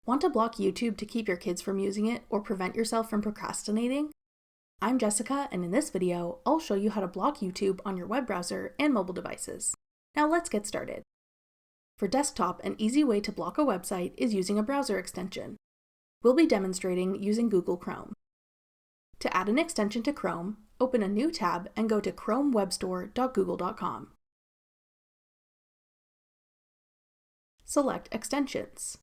Want to block YouTube to keep your kids from using it or prevent yourself from procrastinating? I'm Jessica, and in this video, I'll show you how to block YouTube on your web browser and mobile devices. Now let's get started. For desktop, an easy way to block a website is using a browser extension. We'll be demonstrating using Google Chrome. To add an extension to Chrome, open a new tab and go to chromewebstore.google.com. Select Extensions.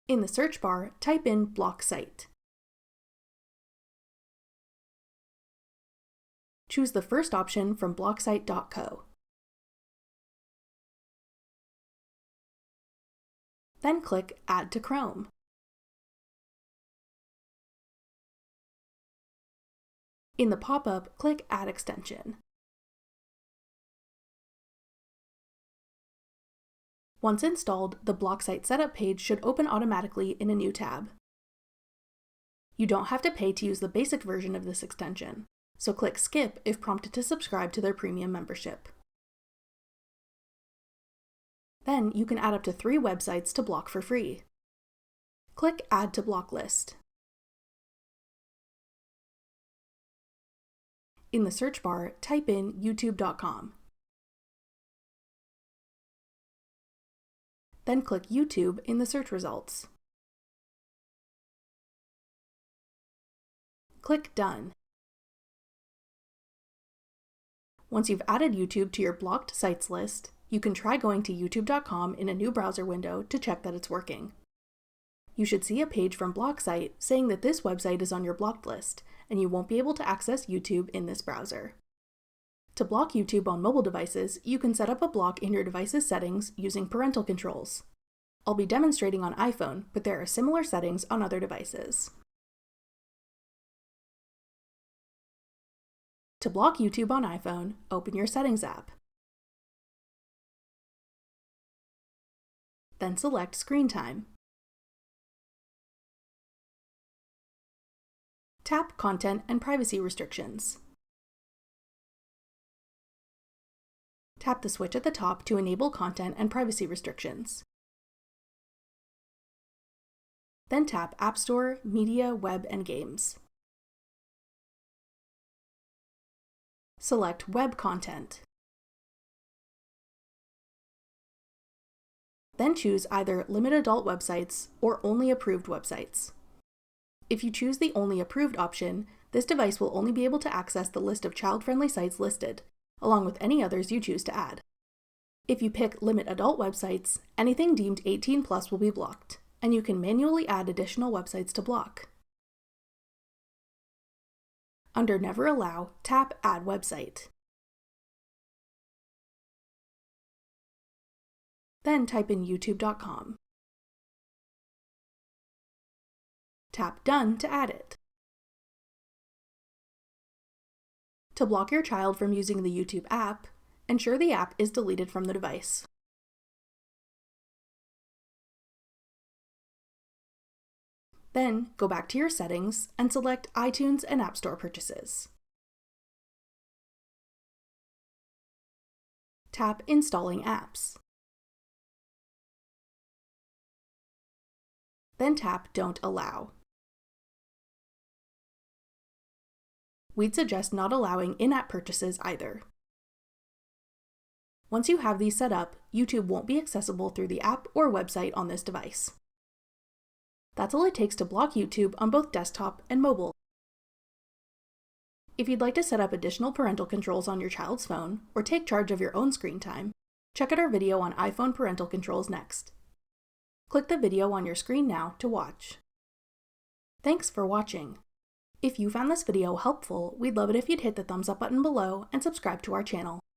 In the search bar, type in Block Site. Choose the first option from blocksite.co. Then click Add to Chrome. In the pop-up, click Add Extension. Once installed, the Block Site Setup page should open automatically in a new tab. You don't have to pay to use the basic version of this extension, so click Skip if prompted to subscribe to their premium membership. Then you can add up to 3 websites to block for free. Click Add to Block List. In the search bar, type in youtube.com. Then click YouTube in the search results. Click Done. Once you've added YouTube to your blocked sites list, you can try going to youtube.com in a new browser window to check that it's working. You should see a page from BlockSite saying that this website is on your blocked list, and you won't be able to access YouTube in this browser. To block YouTube on mobile devices, you can set up a block in your device's settings using parental controls. I'll be demonstrating on iPhone, but there are similar settings on other devices. To block YouTube on iPhone, open your Settings app. Then select Screen Time. Tap Content and Privacy Restrictions. Tap the switch at the top to enable content and privacy restrictions. Then tap App Store, Media, Web, and Games. Select Web Content. Then choose either Limit Adult Websites or Only Approved Websites. If you choose the Only Approved option, this device will only be able to access the list of child-friendly sites listed, along with any others you choose to add. If you pick Limit Adult Websites, anything deemed 18+ will be blocked, and you can manually add additional websites to block. Under Never Allow, tap Add Website. Then type in youtube.com. Tap Done to add it. To block your child from using the YouTube app, ensure the app is deleted from the device. Then go back to your settings and select iTunes and App Store purchases. Tap Installing Apps. Then tap Don't Allow. We'd suggest not allowing in-app purchases either. Once you have these set up, YouTube won't be accessible through the app or website on this device. That's all it takes to block YouTube on both desktop and mobile. If you'd like to set up additional parental controls on your child's phone or take charge of your own screen time, check out our video on iPhone parental controls next. Click the video on your screen now to watch. Thanks for watching. If you found this video helpful, we'd love it if you'd hit the thumbs up button below and subscribe to our channel.